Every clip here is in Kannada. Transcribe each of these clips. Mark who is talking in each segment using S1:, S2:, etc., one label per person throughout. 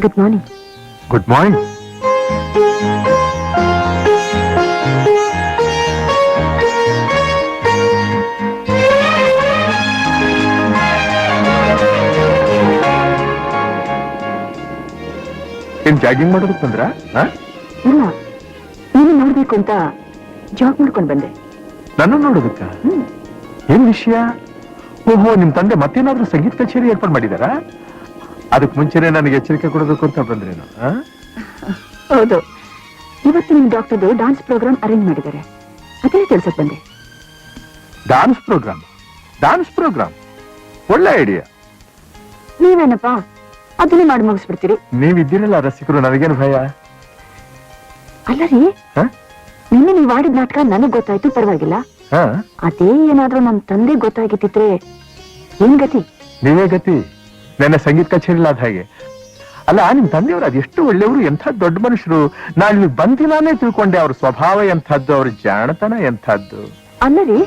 S1: Good morning.
S2: Good morning. ಏನ್ ಜಾಗಿಂಗ್ ಮಾಡೋದಕ್ಕೆ ಬಂದ್ರ?
S1: ಇಲ್ಲ, ನೀನು ನೋಡ್ಬೇಕು ಅಂತ ಜಾಗ್ ಮಾಡ್ಕೊಂಡ್ ಬಂದೆ.
S2: ನನ್ನ ನೋಡೋದಕ್ಕ? ಏನ್ ವಿಷಯ? ಓಹೋ, ನಿಮ್ ತಂದೆ ಮತ್ತೇನಾದ್ರೂ ಸಂಗೀತ ಕಚೇರಿ ಏರ್ಪಾಡು ಮಾಡಿದಾರಾ? ಅದಕ್ಕೆ ಮುಂಚೆನೆ ನನಗೆ ಎಚ್ಚರಿಕೆ ಕೊಡಬೇಕು ಅಂತ ಬಂದ್ರೇನು?
S1: ಹೌದು, ಇವತ್ತು ನಿಮ್ ಡಾಕ್ಟರ್ದು ಡಾನ್ಸ್ ಪ್ರೋಗ್ರಾಮ್ ಅರೇಂಜ್ ಮಾಡಿದ್ದಾರೆ, ಅದೇ ಕೆಲ್ಸಕ್ಕೆ ಬಂದೆ.
S2: Dance program? ಡಾನ್ಸ್ ಪ್ರೋಗ್ರಾಮ್ ಒಳ್ಳೆ ಐಡಿಯಾ.
S1: ನೀವೇನಪ್ಪ ಅದನ್ನೇ ಮಾಡಿ ಮುಗಿಸ್ಬಿಡ್ತೀರಿ.
S2: ನೀವಿದ್ದೀರಲ್ಲ ರಸಿಕರು, ನನಗೇನು ಭಯ?
S1: ಅಲ್ಲ ರೀ, ನಿನ್ನೆ ನೀವು ಆಡಿದ ನಾಟಕ ನನಗ್ ಗೊತ್ತಾಯ್ತು, ಪರವಾಗಿಲ್ಲ. ಅದೇ ಏನಾದ್ರೂ ನಮ್ ತಂದೆ ಗೊತ್ತಾಗಿತ್ತಿದ್ರೆ ಏನ್ ಗತಿ?
S2: ನೀವೇ ಗತಿ. ನನ್ನ ಸಂಗೀತ ಕಚೇರಿ ಆದ ಹಾಗೆ. ಅಲ್ಲ, ನಿಮ್ ತಂದೆಯವರು ಅದೆಷ್ಟು ಒಳ್ಳೆಯವರು, ಎಂಥ ದೊಡ್ಡ ಮನುಷ್ಯರು. ನಾನು ಇಲ್ಲಿ ಬಂದಿನಾನೇ ತಿಳ್ಕೊಂಡೆ ಅವ್ರ ಸ್ವಭಾವ ಎಂಥದ್ದು, ಅವ್ರ ಜಾಣತನ ಎಂಥದ್ದು.
S1: ಅಲ್ಲ ರೀ,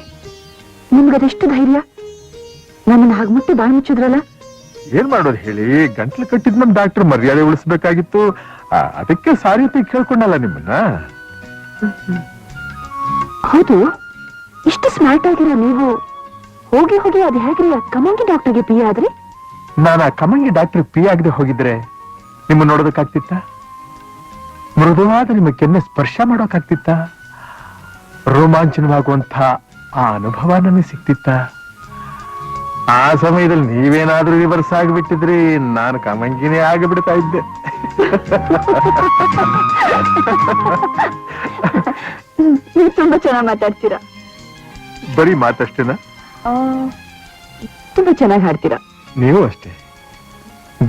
S1: ನಿಮ್ಗದೆಷ್ಟು ಧೈರ್ಯ? ನನ್ನನ್ನು ಹಾಗೆ ಮುಟ್ಟಿ ಬಾಯಿ ಮುಚ್ಚಿದ್ರಲ್ಲ.
S2: ಏನ್ ಮಾಡೋದು ಹೇಳಿ, ಗಂಟ್ಲು ಕಟ್ಟಿದ್ ನಮ್ ಡಾಕ್ಟರ್ ಮರ್ಯಾದೆ ಉಳಿಸ್ಬೇಕಾಗಿತ್ತು, ಅದಕ್ಕೆ ಸಾರಿ ಕೇಳ್ಕೊಂಡಲ್ಲ ನಿಮ್ಮನ್ನ.
S1: ಹೌದು, ಇಷ್ಟು ಸ್ಮಾರ್ಟ್ ಆಗಿರೋ ನೀವು ಹೋಗಿ ಹೋಗಿ ಅದು ಹೇಗ್ರಿ ಕಮಂಗಿ ಡಾಕ್ಟರ್ಗೆ ಪಿ ಆದ್ರಿ?
S2: ನಾನು ಆ ಕಮಂಗಿ ಡಾಕ್ಟರ್ ಪಿ ಆಗದೆ ಹೋಗಿದ್ರೆ ನಿಮ್ಮ ನೋಡೋದಕ್ಕಾಗ್ತಿತ್ತ? ಮೃದುವಾದ ನಿಮ್ಮ ಕೆನ್ನೆ ಸ್ಪರ್ಶ ಮಾಡೋಕ್ಕಾಗ್ತಿತ್ತ? ರೋಮಾಂಚನವಾಗುವಂತ ಆ ಅನುಭವ ನನಗೆ ಸಿಕ್ತಿತ್ತ? ಆ ಸಮಯದಲ್ಲಿ ನೀವೇನಾದ್ರೂ ರಿವರ್ಸ್ ಆಗಿಬಿಟ್ಟಿದ್ರಿ, ನಾನು ಕಮಂಗಿನೇ ಆಗಿಬಿಡ್ತಾ ಇದ್ದೆ.
S1: ನೀವು ತುಂಬಾ ಚೆನ್ನಾಗಿ ಮಾತಾಡ್ತೀರಾ.
S2: ಬರೀ ಮಾತಷ್ಟೇನಾ?
S1: ತುಂಬಾ ಚೆನ್ನಾಗಿ ಹಾಡ್ತೀರಾ.
S2: ನೀವು ಅಷ್ಟೇ.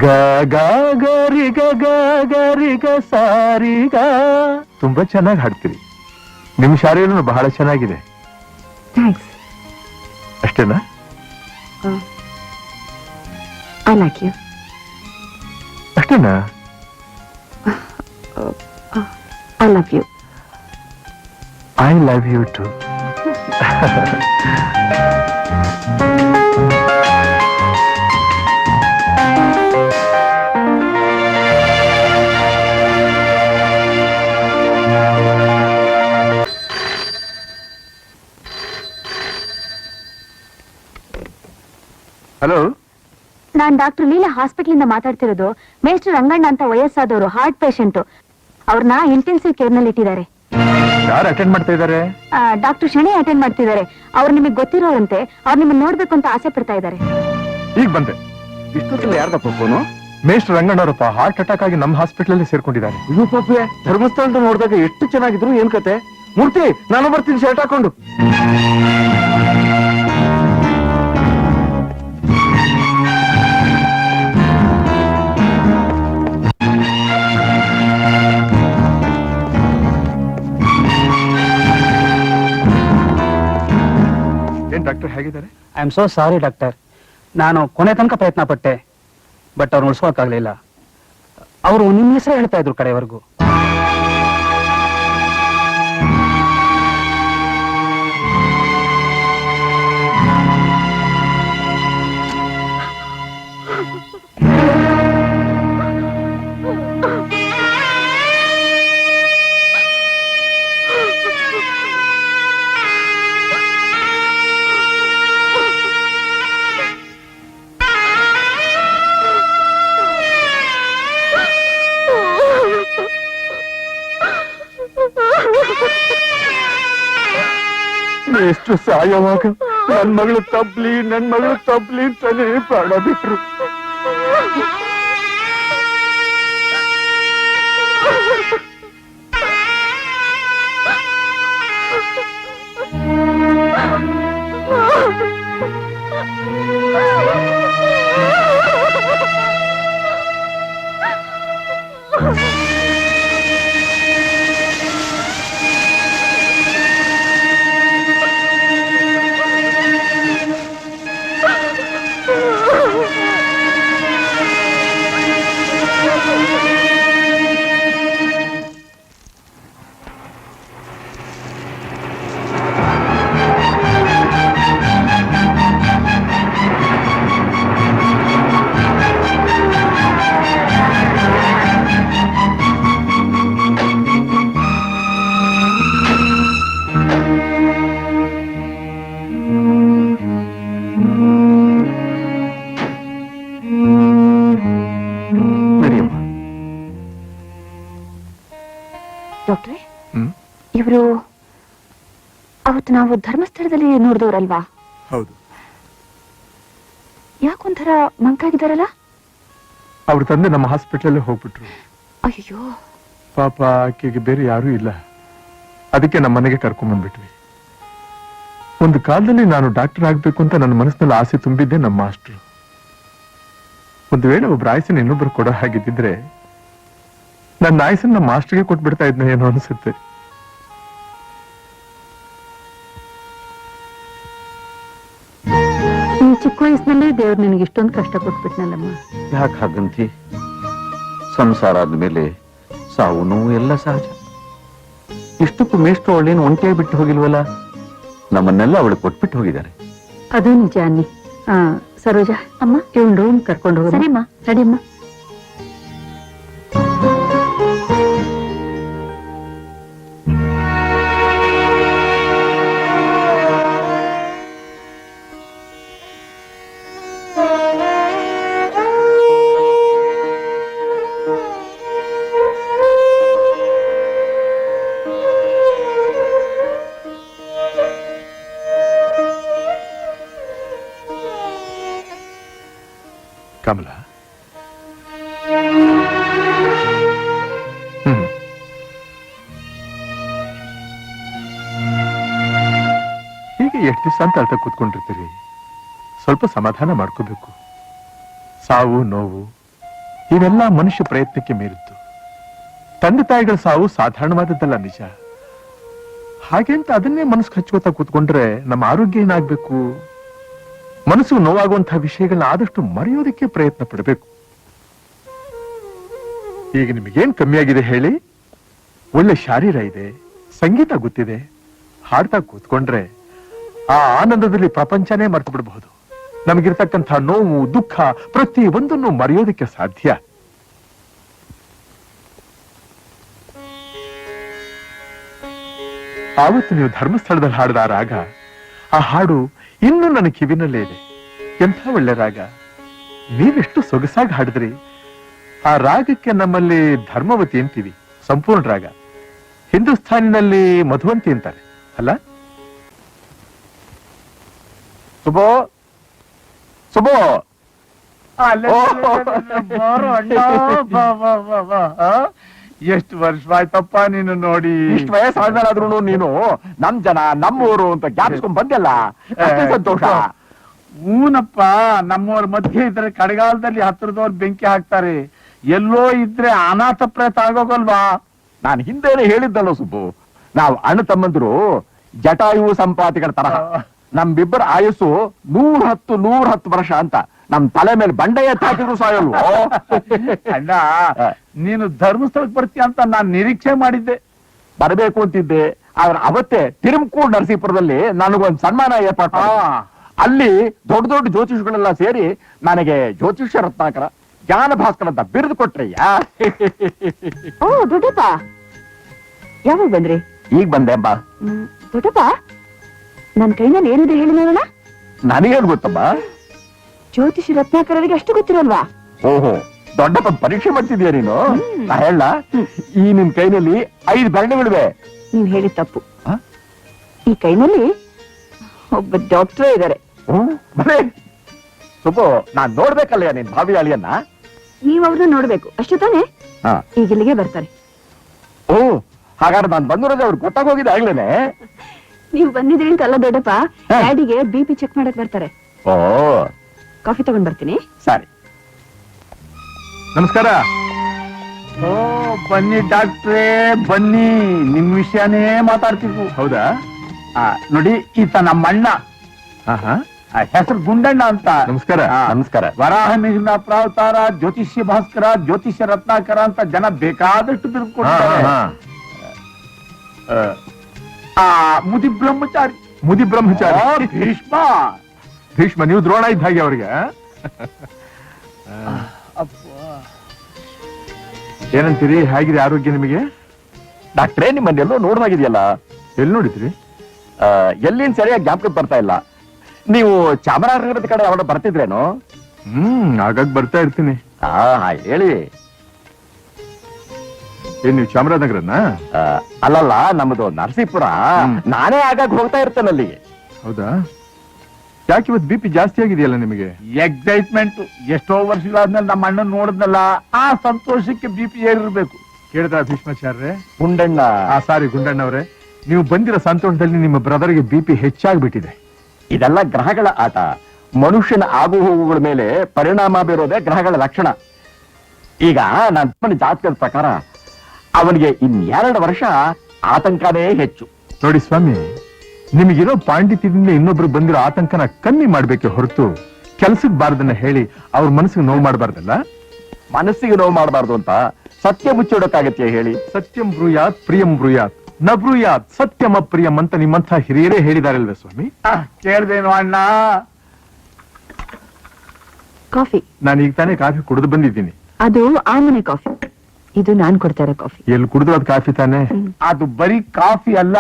S2: ಗ ಗ ಗರಿ ಗ ಗ ಗರಿ ಗ ಸಾರಿ ಗ. ತುಂಬಾ ಚೆನ್ನಾಗಿ ಹಾಡ್ತೀರಿ. ನಿಮ್ ಶಾಲೆಯಲ್ಲೂ ಬಹಳ ಚೆನ್ನಾಗಿದೆ.
S1: ಥ್ಯಾಂಕ್ಸ್.
S2: ಅಷ್ಟೇನಾ?
S1: I like you.
S2: ಅಷ್ಟೇನಾ?
S1: I love you.
S2: I love you too. Hello,
S1: ನಾನ್ ಡಾಕ್ಟರ್ ಲೀಲಾ ಹಾಸ್ಪಿಟಲ್ ಇಂದ ಮಾತಾಡ್ತಿರೋದು. ಮೇಸ್ಟರ್ ರಂಗಣ್ಣ ಅಂತ ವಯಸ್ಸಾದವರು, ಹಾರ್ಟ್ ಪೇಷಂಟ್. ಅವ್ರನ್ನ ಇಂಟೆನ್ಸಿವ್ ಕೇರ್ ನಲ್ಲಿ ಇಟ್ಟಿದ್ದಾರೆ.
S2: ಯಾರು ಅಟೆಂಡ್ ಮಾಡ್ತಾ ಇದ್ದಾರೆ?
S1: ಡಾಕ್ಟರ್ ಶಣೆ ಅಟೆಂಡ್ ಮಾಡ್ತಿದ್ದಾರೆ. ಅವ್ರು ನಿಮಗೆ ಗೊತ್ತಿರೋರಂತೆ. ಅವ್ರು ನಿಮ್ಮನ್ನ ನೋಡ್ಬೇಕು ಅಂತ ಆಸೆ ಪಡ್ತಾ ಇದ್ದಾರೆ.
S2: ಈಗ ಬಂದೆ.
S3: ಇಷ್ಟೊತ್ತಲ್ಲಿ ಯಾರ್ದಪ್ಪ ಫೋನು?
S2: ಮೇಸ್ಟರ್ ರಂಗಣ್ಣವರಪ್ಪ, ಹಾರ್ಟ್ ಅಟ್ಯಾಕ್ ಆಗಿ ನಮ್ಮ ಹಾಸ್ಪಿಟಲ್ ಸೇರ್ಕೊಂಡಿದ್ದಾರೆ.
S3: ಇದು ಪಾಪೆ, ಧರ್ಮಸ್ಥಳ ಅಂತ ನೋಡಿದಾಗ ಎಷ್ಟು ಚೆನ್ನಾಗಿದ್ರು. ಏನ್ ಕತೆ? ಮೂರ್ತಿ, ನಾನು ಬರ್ತೀನಿ ಶರ್ಟ್ ಹಾಕೊಂಡು.
S2: ಏನ್ ಡಾಕ್ಟರ್ ಹೇಗಿದ್ದಾರೆ?
S4: I am so sorry doctor. ನಾನು ಕೊನೆ ತನಕ ಪ್ರಯತ್ನ ಪಟ್ಟೆ, ಬಟ್ ಅವ್ರು ಉಳಿಸೋಕ್ಕಾಗಲಿಲ್ಲ. ಅವರು ನಿಮ್ಮ ಹೆಸರೇ ಹೇಳ್ತಾ ಇದ್ರು ಕಡೆವರೆಗೂ.
S2: ಎಷ್ಟು ಸಾಯವಾಗ ನನ್ ಮಗಳು ತಬ್ಲಿ ಅಂತಾನೆ ಪ್ರಾಣ ಬಿಟ್ರು.
S1: ನಾವು ಧರ್ಮಸ್ಥಳದಲ್ಲಿ ನೋಡಿದವ್ರಲ್ವಾ?
S2: ಹೌದು.
S1: ಯಾಕೊಂಥರ ಮಂಕಾಗಿದ್ದಾರಲ್ಲ?
S2: ಅವ್ರ ತಂದೆ ನಮ್ಮ ಹಾಸ್ಪಿಟಲ್ ಹೋಗ್ಬಿಟ್ರು.
S1: ಅಯ್ಯೋ,
S2: ಪಾಪ ಆಕೆಗೆ ಬೇರೆ ಯಾರೂ ಇಲ್ಲ. ಅದಕ್ಕೆ ನಮ್ಮ ಮನೆಗೆ ಕರ್ಕೊಂಡ್ ಬಂದ್ಬಿಟ್ವಿ. ಒಂದು ಕಾಲದಲ್ಲಿ ನಾನು ಡಾಕ್ಟರ್ ಆಗ್ಬೇಕು ಅಂತ ನನ್ನ ಮನಸ್ಸಿನಲ್ಲಿ ಆಸೆ ತುಂಬಿದ್ದೆ ನಮ್ಮ ಮಾಸ್ಟ್ರು. ಒಂದು ವೇಳೆ ಒಬ್ಬರ ಆಯಸ್ಸನ್ನು ಇನ್ನೊಬ್ರು ಕೊಡೋ ಹಾಗಿದ್ದಿದ್ರೆ ನನ್ನ ಆಯಸ್ಸನ್ನು ನಮ್ಮ ಮಾಸ್ಟರ್ಗೆ ಕೊಟ್ಬಿಡ್ತಾ ಇದ್ನ ಏನೋ ಅನಿಸುತ್ತೆ.
S1: ಈ ಚಿಕ್ಕ ವಯಸ್ಸಿನಲ್ಲೇ ದೇವ್ರು ನಿನಗೆ ಇಷ್ಟೊಂದು ಕಷ್ಟ ಕೊಟ್ಬಿಟ್ನಲ್ಲಮ್ಮ.
S3: ಯಾಕೆ ಹಾಗಂತಿ? ಸಂಸಾರ ಆದ್ಮೇಲೆ ಸಾವು ನೋವು ಎಲ್ಲ ಸಹಜ. ಇಷ್ಟಕ್ಕೂ ಮೇಷ್ಟ್ರು ಅವಳೇನು ಒಂಟಿಯಾಗಿ ಬಿಟ್ಟು ಹೋಗಿಲ್ವಲ್ಲ, ನಮ್ಮನ್ನೆಲ್ಲ ಅವಳು ಕೊಟ್ಬಿಟ್ಟು ಹೋಗಿದ್ದಾರೆ.
S1: ಅದು ನಿಜ ಅನ್ನಿ. ಸರೋಜ ಅಮ್ಮ, ಇವನ್ ರೂಮ್ ಕರ್ಕೊಂಡು ಹೋಗಿ. ಸರಿಮ್ಮ, ರೆಡಿಮ್ಮ.
S2: ಕಮಲ, ಹೀಗೆ ಎಷ್ಟು ದಿವಸ ಅಂತ ಅಳ್ತಾ ಕೂತ್ಕೊಂಡಿರ್ತೀರಿ? ಸ್ವಲ್ಪ ಸಮಾಧಾನ ಮಾಡ್ಕೋಬೇಕು. ಸಾವು ನೋವು ಇವೆಲ್ಲ ಮನುಷ್ಯ ಪ್ರಯತ್ನಕ್ಕೆ ಮೀರಿದ್ದು. ತಂದೆ ತಾಯಿಗಳ ಸಾವು ಸಾಧಾರಣವಾದದ್ದಲ್ಲ, ನಿಜ. ಹಾಗೆಂತ ಅದನ್ನೇ ಮನಸ್ಸು ಹಚ್ಕೋತಾ ಕೂತ್ಕೊಂಡ್ರೆ ನಮ್ಮ ಆರೋಗ್ಯ ಏನಾಗ್ಬೇಕು? ಮನಸ್ಸು ನೋವಾಗುವಂತಹ ವಿಷಯಗಳನ್ನ ಆದಷ್ಟು ಮರೆಯೋದಕ್ಕೆ ಪ್ರಯತ್ನ ಪಡಬೇಕು. ಈಗ ನಿಮಗೇನ್ ಕಮ್ಮಿ ಆಗಿದೆ ಹೇಳಿ? ಒಳ್ಳೆ ಶಾರೀರ ಇದೆ, ಸಂಗೀತ ಗೊತ್ತಿದೆ. ಹಾಡ್ತಾ ಕೂತ್ಕೊಂಡ್ರೆ ಆ ಆನಂದದಲ್ಲಿ ಪ್ರಪಂಚನೇ ಮರ್ತು ಬಿಡಬಹುದು. ನಮಗಿರ್ತಕ್ಕಂಥ ನೋವು ದುಃಖ ಪ್ರತಿ ಒಂದನ್ನು ಮರೆಯೋದಕ್ಕೆ ಸಾಧ್ಯ. ಆವತ್ತು ನೀವು ಧರ್ಮಸ್ಥಳದಲ್ಲಿ ಹಾಡಿದ ರಾಗ, ಆ ಹಾಡು ಇನ್ನೂ ನನ್ನ ಕಿವಿನಲ್ಲೇ ಇದೆ. ಎಂಥ ಒಳ್ಳೆ ರಾಗ! ನೀವೆಷ್ಟು ಸೊಗಸಾಗಿ ಹಾಡಿದ್ರಿ. ಆ ರಾಗಕ್ಕೆ ನಮ್ಮಲ್ಲಿ ಧರ್ಮವತಿ ಅಂತೀವಿ, ಸಂಪೂರ್ಣ ರಾಗ. ಹಿಂದೂಸ್ಥಾನಿನಲ್ಲಿ ಮಧುವಂತಿ ಅಂತಾರೆ ಅಲ್ಲ?
S3: ಸುಬೋ ಸುಬೋ,
S2: ಎಷ್ಟು ವರ್ಷವಾಯ್ತಪ್ಪ ನೀನು ನೋಡಿ.
S3: ಇಷ್ಟು ವಯಸ್ಸಾದ್ಮೇಲಾದ್ರೂ ನೀನು ನಮ್ ಜನ ನಮ್ಮೂರು ಅಂತ ಜ್ಞಾಪಿಸ್ಕೊಂಡ್ ಬಂದೆಲ್ಲ, ಅಷ್ಟೇ ಸಂತೋಷ.
S5: ಊನಪ್ಪ, ನಮ್ಮವ್ರ ಮಧ್ಯೆ ಇದ್ರೆ ಕಡೆಗಾಲದಲ್ಲಿ ಹತ್ರದವ್ರು ಬೆಂಕಿ ಹಾಕ್ತಾರೆ. ಎಲ್ಲೋ ಇದ್ರೆ ಅನಾಥ ಪ್ರೇತ ಆಗೋಗಲ್ವಾ?
S3: ನಾನು ಹಿಂದೇನೆ ಹೇಳಿದ್ದಲ್ಲ ಸುಬ್ಬು, ನಾವು ಅಣ್ಣ ತಮ್ಮಂದ್ರು ಜಟಾಯು ಸಂಪಾತಿಗಳ ತರಹ. ನಮ್ಮಿಬ್ಬರ ಆಯಸ್ಸು 110 ವರ್ಷ ಅಂತ. ನಮ್ ತಲೆ ಮೇಲೆ ಬಂಡೆ ಎತ್ತಾಕಿದ್ರು ಸಾಯಲ್ವೋ.
S5: ಅಣ್ಣ, ನೀನು ಧರ್ಮಸ್ಥಳಕ್ಕೆ ಬರ್ತೀಯ ಅಂತ ನಾನ್ ನಿರೀಕ್ಷೆ ಮಾಡಿದ್ದೆ.
S3: ಬರಬೇಕು ಅಂತಿದ್ದೆ, ಆದ್ರೆ ಅವತ್ತೇ ತಿರುಮಕೂರು ನರಸೀಪುರದಲ್ಲಿ ನನಗೊಂದು ಸನ್ಮಾನ ಏರ್ಪಾటు. ಅಲ್ಲಿ ದೊಡ್ಡ ದೊಡ್ಡ ಜ್ಯೋತಿಷಿಗಳೆಲ್ಲ ಸೇರಿ ನನಗೆ ಜ್ಯೋತಿಷ್ಯ ರತ್ನಾಕರ, ಜ್ಞಾನ ಭಾಸ್ಕರ ಅಂತ ಬಿರುದು ಕೊಟ್ರಯ್ಯ.
S1: ಓ ದೊಡ್ಡಪ್ಪ, ಯಾವಾಗ ಬಂದ್ರಿ?
S3: ಈಗ ಬಂದೆ ಅಮ್ಮ.
S1: ದೊಡ್ಡಪ್ಪ, ನನ್ ಕೈನಲ್ಲಿ ಏನಿದೆ ಹೇಳಿ ನೋಡೋಣ.
S3: ನನಗೇನು ಗೊತ್ತಮ್ಮ?
S1: ಜ್ಯೋತಿಷಿ ರತ್ನಾಕರರಿಗೆ ಅಷ್ಟು ಗೊತ್ತಿರಲ್ವಾ?
S3: ಓಹೋ, ದೊಡ್ಡಪ್ಪ ಪರೀಕ್ಷೆ ಮಾಡ್ತಿದ್ಯಾ ನೀನು? ನಾ ಹೇಳ, ಈ ನಿನ್ ಕೈನಲ್ಲಿ 5 ಬೆರಳುಗಳಿವೆ.
S1: ನೀವ್ ಹೇಳಿದ ತಪ್ಪು. ಈ ಕೈನಲ್ಲಿ ಒಬ್ಬ ಡಾಕ್ಟರ್ ಇದ್ದಾರೆ.
S3: ಸುಬ್ಬು, ನಾನ್ ನೋಡ್ಬೇಕಲ್ಲ ನಿನ್ ಭಾವಿ ಅಳಿಯನ್ನ.
S1: ನೀವ್ ಅವ್ರನ್ನ ನೋಡ್ಬೇಕು ಅಷ್ಟು ತಾನೆ?
S3: ಹಾ.
S1: ಈಗ ಇಲ್ಲಿಗೆ ಬರ್ತಾರೆ.
S3: ಓ, ಹಾಗಾದ್ರೆ ನಾನ್ ಬಂದಿರೋದೇ ಅವ್ರಿಗೆ ಗೊತ್ತಾಗೋಗಿದೆ ಆಗ್ಲೇನೆ.
S1: ನೀವು ಬಂದಿದ್ರಿ ಅಂತ ಅಲ್ಲ ದೊಡ್ಡಪ್ಪ, ಡ್ಯಾಡಿಗೆ BP ಚೆಕ್ ಮಾಡಕ್ ಬರ್ತಾರೆ.
S3: ಓ,
S1: ಕಾಫಿ ತಗೊಂಡ್ ಬರ್ತೀನಿ.
S3: ಸರಿ.
S2: ನಮಸ್ಕಾರ.
S5: ಓ ಬನ್ನಿ ಡಾಕ್ಟ್ರೇ, ಬನ್ನಿ. ನಿಮ್ ವಿಷಯನೇ ಮಾತಾಡ್ತಿದ್ವು.
S2: ಹೌದಾ?
S5: ನೋಡಿ, ಈತ ನಮ್ಮ ಅಣ್ಣ, ಹೆಸರು ಗುಂಡಣ್ಣ ಅಂತ.
S2: ನಮಸ್ಕಾರ.
S3: ನಮಸ್ಕಾರ.
S5: ವರಾಹ ಮಿಹಿರ ಪ್ರಾವತಾರ, ಜ್ಯೋತಿಷ್ಯ ಭಾಸ್ಕರ, ಜ್ಯೋತಿಷ್ಯ ರತ್ನಾಕರ ಅಂತ ಜನ ಬೇಕಾದಷ್ಟು ತಿಳ್ಕೊಡ್ತಾರೆ. ಮುದಿ ಬ್ರಹ್ಮಚಾರಿ.
S2: ಮುದಿ ಬ್ರಹ್ಮಚಾರಿ.
S5: ಭೀಷ್ಮ.
S2: ಭೀಷ್ಮ, ನೀವು ದ್ರೋಣ ಇದ್ದ ಹಾಗೆ ಅವ್ರಿಗೆ. ಏನಂತೀರಿ? ಹೇಗಿದೆ ಆರೋಗ್ಯ ನಿಮಗೆ?
S3: ಡಾಕ್ಟ್ರೇ, ನಿಮ್ಮನ್ನೆಲ್ಲೋ ನೋಡ್ದಾಗಿದೆಯಲ್ಲ.
S2: ಎಲ್ಲಿ ನೋಡಿದ್ರಿ?
S3: ಎಲ್ಲಿಂದ ಸರಿಯಾಗಿ ಜ್ಞಾಪಕ ಬರ್ತಾ ಇಲ್ಲ. ನೀವು ಚಾಮರಾಜನಗರದ ಕಡೆ ಯಾವಾಗ ಬರ್ತಿದ್ರೇನು?
S2: ಆಗಾಗ ಬರ್ತಾ ಇರ್ತೀನಿ.
S3: ಹೇಳಿ.
S2: ಏನ್ ನೀವು ಚಾಮರಾಜನಗರನ?
S3: ಅಲ್ಲಲ್ಲ, ನಮ್ಮದು ನರಸೀಪುರ. ನಾನೇ ಆಗಾಗ ಹೋಗ್ತಾ ಇರ್ತೇನೆ ಅಲ್ಲಿಗೆ.
S2: ಹೌದಾ? ಯಾಕೆ ಇವತ್ತು BP ಜಾಸ್ತಿ ಆಗಿದೆಯಲ್ಲ ನಿಮಗೆ?
S5: ಎಕ್ಸೈಟ್ಮೆಂಟ್. ಎಷ್ಟೋ ವರ್ಷಗಳಾದ್ಮೇಲೆ ನಮ್ಮ ಅಣ್ಣ ನೋಡಿದ್ನಲ್ಲ, ಆ ಸಂತೋಷಕ್ಕೆ BP ಏರಿರ್ಬೇಕು.
S2: ಕೇಳಿದ ಭೀಷ್ಮಾಚಾರ್ಯ?
S3: ಗುಂಡಣ್ಣ.
S2: ಸಾರಿ ಗುಂಡಣ್ಣವ್ರೆ, ನೀವು ಬಂದಿರೋ ಸಂತೋಷದಲ್ಲಿ ನಿಮ್ಮ ಬ್ರದರ್ಗೆ BP ಹೆಚ್ಚಾಗ್ಬಿಟ್ಟಿದೆ.
S3: ಇದೆಲ್ಲ ಗ್ರಹಗಳ ಆಟ. ಮನುಷ್ಯನ ಆಗು ಹೋಗುಗಳ ಮೇಲೆ ಪರಿಣಾಮ ಬೀರೋದೇ ಗ್ರಹಗಳ ಲಕ್ಷಣ. ಈಗ ನನ್ನ ಜಾತಕದ ಪ್ರಕಾರ ಅವನಿಗೆ 2 ವರ್ಷ ಆತಂಕನೇ ಹೆಚ್ಚು.
S2: ನೋಡಿ ಸ್ವಾಮಿ, ನಿಮಗಿರೋ ಪಾಂಡಿತ್ಯದಿಂದ ಇನ್ನೊಬ್ರು ಬಂದಿರೋ ಆತಂಕನ ಕಮ್ಮಿ ಮಾಡ್ಬೇಕೆ ಹೊರತು ಕೆಲ್ಸಕ್ಕೆ ಬಾರದನ್ನ ಹೇಳಿ ಅವ್ರ ಮನಸ್ಸಿಗೆ ನೋವು ಮಾಡಬಾರ್ದಲ್ಲ.
S3: ಮನಸ್ಸಿಗೆ ನೋವು ಮಾಡಬಾರ್ದು ಅಂತ ಸತ್ಯ ಮುಚ್ಚಿಡೋಕ್ಕಾಗತ್ತೆ ಹೇಳಿ?
S2: ಸತ್ಯಂ ಬ್ರೂಯಾತ್ ಪ್ರಿಯಂ ಬ್ರೂಯಾತ್ ನ ಬ್ರೂಯಾತ್ ಸತ್ಯಂ ಅಪ್ರಿಯಂ ಅಂತ ನಿಮ್ಮಂಥ ಹಿರಿಯರೇ ಹೇಳಿದಾರಲ್ವೇ ಸ್ವಾಮಿ?
S5: ಕೇಳ್ದೇನು ಅಣ್ಣ?
S1: ಕಾಫಿ.
S2: ನಾನು ಈಗ ತಾನೇ ಕಾಫಿ ಕುಡಿದು ಬಂದಿದ್ದೀನಿ.
S1: ಅದು ಆ ಮನೆ ಕಾಫಿ, ಇದು ನಾನ್ ಕೊಡ್ತಾ ಇರೋ ಕಾಫಿ.
S2: ಎಲ್ಲಿ ಕುಡಿದ್ರು ಅದು ಕಾಫಿ ತಾನೇ?
S5: ಅದು ಬರೀ ಕಾಫಿ ಅಲ್ಲ,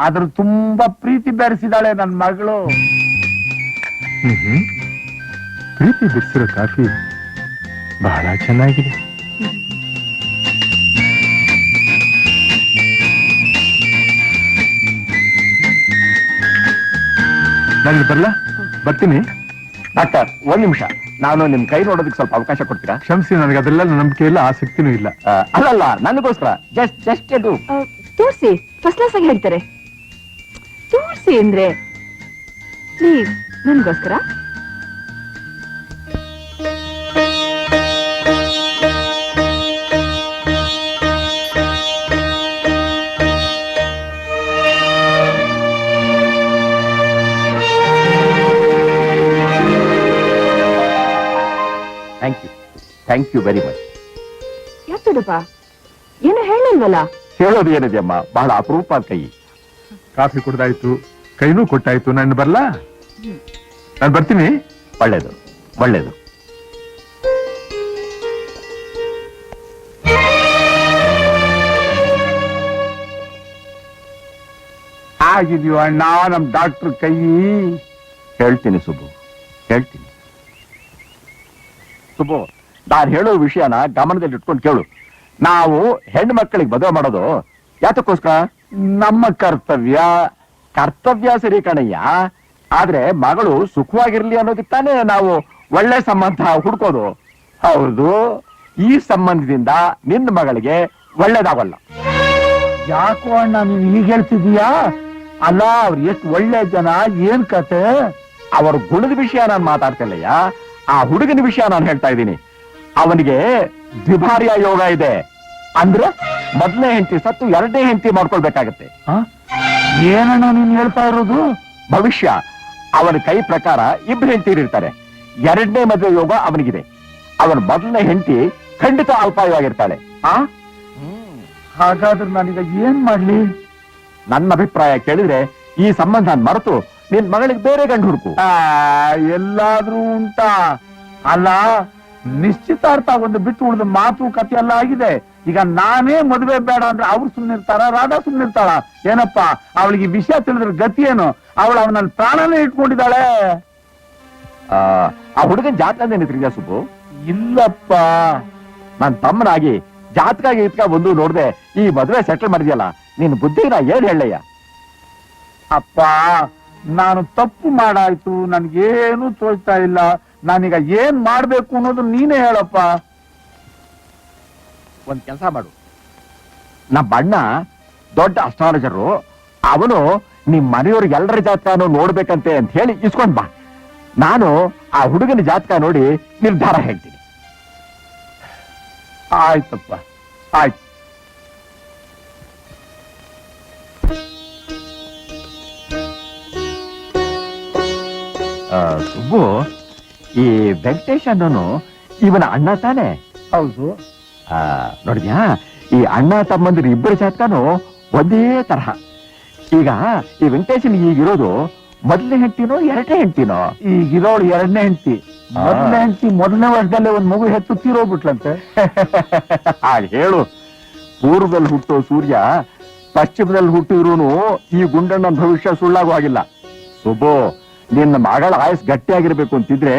S5: ಅದ್ರ ತುಂಬಾ ಪ್ರೀತಿ ಬೆರೆಸಿದಾಳೆ ನನ್ ಮಗಳು.
S2: ಪ್ರೀತಿ ಬಿಡಿಸಿರೋ ಕಾಫಿ ಬಹಳ ಚೆನ್ನಾಗಿದೆ. ನಾನು ಬರ್ಲಾ? ಬರ್ತೀನಿ.
S3: ಡಾಕ್ಟರ್, 1 ನಿಮಿಷ, ನಾನು ನಿಮ್ ಕೈ ನೋಡೋದಕ್ಕೆ ಸ್ವಲ್ಪ ಅವಕಾಶ ಕೊಡ್ತೀರಾ?
S2: ಕ್ಷಮಿಸಿ, ನನಗೆ ಅದೆಲ್ಲ ನಂಬಿಕೆ ಇಲ್ಲ, ಆಸಕ್ತಿನೂ ಇಲ್ಲ.
S3: ಅಲ್ಲಲ್ಲ, ನನಗೋಸ್ಕರ ಜಸ್ಟ್ ಅದು.
S1: ತೋರ್ಸಿ, ಫಸ್ಟ್ ಕ್ಲಾಸ್ ಆಗಿ ಹೇಳ್ತಾರೆ. ತೋರ್ಸಿ ಅಂದ್ರೆ ಪ್ಲೀಸ್, ನನ್ಗೋಸ್ಕರ.
S3: Thank you very much.
S1: ಯಾಕಪ್ಪ, ಏನು ಹೇಳಿಲ್ವಲ್ಲ?
S3: ಹೇಳೋದು ಏನಿದೆ ಅಮ್ಮ, ಬಹಳ ಅಪರೂಪ ಕೈ.
S2: ಕಾಫಿ ಕುಡ್ದಾಯ್ತು, ಕೈನೂ ಕೊಟ್ಟಾಯ್ತು. ನಾನು ಬರ್ಲಾ? ನಾನು ಬರ್ತೀನಿ.
S3: ಒಳ್ಳೇದು ಒಳ್ಳೇದು.
S5: ಆಗಿದ್ಯೋ ಅಣ್ಣ ನಮ್ ಡಾಕ್ಟರ್ ಕೈ?
S3: ಹೇಳ್ತೀನಿ ಸುಬ್ಬು, ಹೇಳ್ತೀನಿ. ಸುಬ್ಬು, ನಾನು ಹೇಳೋ ವಿಷಯನ ಗಮನದಲ್ಲಿ ಇಟ್ಕೊಂಡು ಕೇಳು. ನಾವು ಹೆಣ್ಣು ಮಕ್ಕಳಿಗೆ ಮದುವೆ ಮಾಡೋದು ಯಾತಕ್ಕೋಸ್ಕರ?
S5: ನಮ್ಮ ಕರ್ತವ್ಯ.
S3: ಕರ್ತವ್ಯ ಸರಿ ಕಣಯ್ಯ, ಆದ್ರೆ ಮಗಳು ಸುಖವಾಗಿರ್ಲಿ ಅನ್ನೋದಕ್ಕೆ ತಾನೇ ನಾವು ಒಳ್ಳೆ ಸಂಬಂಧ ಹುಡ್ಕೋದು. ಹೌದು, ಈ ಸಂಬಂಧದಿಂದ ನಿನ್ನ ಮಗಳಿಗೆ ಒಳ್ಳೇದಾಗಲ್ಲ.
S5: ಯಾಕೋ ಅಣ್ಣ ನೀನ್ ಹೀಗೆ ಹೇಳ್ತಿದೀಯಾ? ಅಲ್ಲ, ಅವ್ರು ಎಷ್ಟು ಒಳ್ಳೆ ಜನ, ಏನ್ ಕತೆ?
S3: ಅವರ ಗುಣದ ವಿಷಯ ನಾನು ಮಾತಾಡ್ತಿಲ್ಲಯ್ಯ, ಆ ಹುಡುಗನ ವಿಷಯ ನಾನು ಹೇಳ್ತಾ ಇದ್ದೀನಿ. ಅವನಿಗೆ ದ್ವಿಭಾರ್ಯ ಯೋಗ ಇದೆ. ಅಂದ್ರೆ ಮೊದಲನೇ ಹೆಂಡತಿ ಸತ್ತು 2ನೇ ಹೆಂಡತಿ ಮಾಡ್ಕೊಳ್ಬೇಕಾಗತ್ತೆ.
S5: ಏನಣ್ಣ ನೀನ್ ಹೇಳ್ತಾ ಇರೋದು?
S3: ಭವಿಷ್ಯ ಅವನ ಕೈ ಪ್ರಕಾರ 2 ಹೆಂಡತಿಯರಿರ್ತಾರೆ. 2ನೇ ಮದುವೆ ಯೋಗ ಅವನಿಗಿದೆ. ಅವನ ಮೊದಲನೇ ಹೆಂಡತಿ ಖಂಡಿತ ಅಲ್ಪಾಯವಾಗಿರ್ತಾಳೆ.
S5: ಹಾಗಾದ್ರೆ ನಾನೀಗ ಏನ್ ಮಾಡ್ಲಿ?
S3: ನನ್ನ ಅಭಿಪ್ರಾಯ ಕೇಳಿದ್ರೆ ಈ ಸಂಬಂಧ ಮರೆತು ನಿನ್ ಮಗಳಿಗೆ ಬೇರೆ ಗಂಡು ಹುಡುಕು.
S5: ಎಲ್ಲಾದ್ರೂ ಉಂಟಾ? ಅಲ್ಲ, ನಿಶ್ಚಿತಾರ್ಥ ಒಂದು ಬಿಟ್ಟು ಉಳಿದ ಮಾತು ಕಥೆ ಎಲ್ಲ ಆಗಿದೆ. ಈಗ ನಾನೇ ಮದುವೆ ಬೇಡ ಅಂದ್ರೆ ಅವ್ರು ಸುಮ್ನಿರ್ತಾರ, ರಾಧಾ ಸುಮ್ನಿರ್ತಾಳ? ಏನಪ್ಪ, ಅವಳಿಗೆ ವಿಷಯ ತಿಳಿದ್ರೆ ಗತಿ ಏನು? ಅವಳು ಅವನಲ್ಲಿ ಪ್ರಾಣನೇ ಇಟ್ಕೊಂಡಿದ್ದಾಳೆ.
S3: ಆ ಹುಡುಗನ್ ಜಾತಕ ಏನಿದ್ರಿದ್ಯಾ ಸುಬ್ಬು?
S5: ಇಲ್ಲಪ್ಪ.
S3: ನನ್ ತಮ್ಮನಾಗಿ ಜಾತಕ ಗೀತಕ ಒಂದು ನೋಡ್ದೆ ಈ ಮದುವೆ ಸೆಟಲ್ ಮಾಡಿದ್ಯಲ್ಲ, ನಿನ್ ಬುದ್ಧಿ ನಾ ಏನ್ ಹೇಳಯ್ಯ?
S5: ಅಪ್ಪ, ನಾನು ತಪ್ಪು ಮಾಡಾಯ್ತು, ನನ್ಗೇನು ತೋಚ್ತಾ ಇಲ್ಲ. ನಾನೀಗ ಏನ್ ಮಾಡ್ಬೇಕು ಅನ್ನೋದು ನೀನೇ ಹೇಳಪ್ಪ.
S3: ಒಂದ್ ಕೆಲಸ ಮಾಡು, ನಮ್ಮ ಅಣ್ಣ ದೊಡ್ಡ ಅಸ್ಟ್ರಾಲಜರು, ಅವನು ನಿಮ್ ಮನೆಯವ್ರಿಗೆ ಎಲ್ಲರ ಜಾತಕನೂ ನೋಡ್ಬೇಕಂತೆ ಅಂತ ಹೇಳಿ ಇಸ್ಕೊಂಡ್ ಬಾ. ನಾನು ಆ ಹುಡುಗನ ಜಾತಕ ನೋಡಿ ನಿರ್ಧಾರ ಹೇಳ್ತೀನಿ.
S5: ಆಯ್ತಪ್ಪ, ಆಯ್ತು.
S3: ಸುಬ್ಬು, ಈ ವೆಂಕಟೇಶ್ ಅನ್ನೋನು ಇವನ ಅಣ್ಣ ತಾನೆ?
S5: ಹೌದು.
S3: ನೋಡಿದ್ಯಾ, ಈ ಅಣ್ಣ ತಮ್ಮಂದಿರು 2 ಜಾತಕನು ಒಂದೇ ತರಹ. ಈಗ ಈ ವೆಂಕಟೇಶನ್ ಈಗಿರೋದು ಮೊದಲನೇ ಹೆಂಡತಿನೋ 2ನೇ ಹೆಂಡತಿನೋ?
S5: ಈಗಿರೋಳು 2ನೇ ಹೆಂಡತಿ. ಮೊದಲನೇ ಹೆಂಡತಿ ಮೊದಲನೇ ವರ್ಷದಲ್ಲೇ ಒಂದ್ ಮಗು ಹೆತ್ತು ತೀರೋಗ್ಬಿಟ್ಲಂತೆ.
S3: ಹಾಗೆ ಹೇಳು. ಪೂರ್ವದಲ್ಲಿ ಹುಟ್ಟೋ ಸೂರ್ಯ ಪಶ್ಚಿಮದಲ್ಲಿ ಹುಟ್ಟಿದ್ರೂ ಈ ಗುಂಡಣ್ಣನ ಭವಿಷ್ಯ ಸುಳ್ಳಾಗೋ ಹಾಗಿಲ್ಲ. ಸುಬ್ಬು, ನಿನ್ನ ಮಗಳ ಆಯಸ್ ಗಟ್ಟಿಯಾಗಿರ್ಬೇಕು ಅಂತಿದ್ರೆ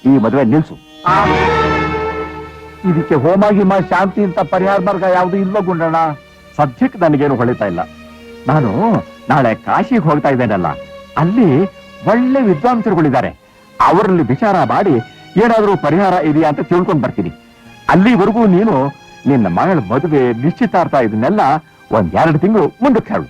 S3: ಈ ಮದುವೆ ನಿಲ್ಸು.
S5: ಇದಕ್ಕೆ ಹೋಮ ಗಿಮ ಶಾಂತಿ ಅಂತ ಪರಿಹಾರ ಮಾರ್ಗ ಯಾವ್ದು ಇಲ್ವ ಗುಂಡಣ್ಣ?
S3: ಸದ್ಯಕ್ಕೆ ನನಗೇನು ಹೊಳಿತಾ ಇಲ್ಲ. ನಾನು ನಾಳೆ ಕಾಶಿಗೆ ಹೋಗ್ತಾ ಇದ್ದೇನಲ್ಲ, ಅಲ್ಲಿ ಒಳ್ಳೆ ವಿದ್ವಾಂಸರುಗಳಿದ್ದಾರೆ. ಅವರಲ್ಲಿ ವಿಚಾರ ಮಾಡಿ ಏನಾದ್ರೂ ಪರಿಹಾರ ಇದೆಯಾ ಅಂತ ತಿಳ್ಕೊಂಡ್ ಬರ್ತೀನಿ. ಅಲ್ಲಿವರೆಗೂ ನೀನು ನಿನ್ನ ಮಗಳ ಮದುವೆ ನಿಶ್ಚಿತಾರ್ಥ ಇದನ್ನೆಲ್ಲ 1-2 ತಿಂಗಳು ಮುಂದಕ್ಕೆ ಹೇಳು.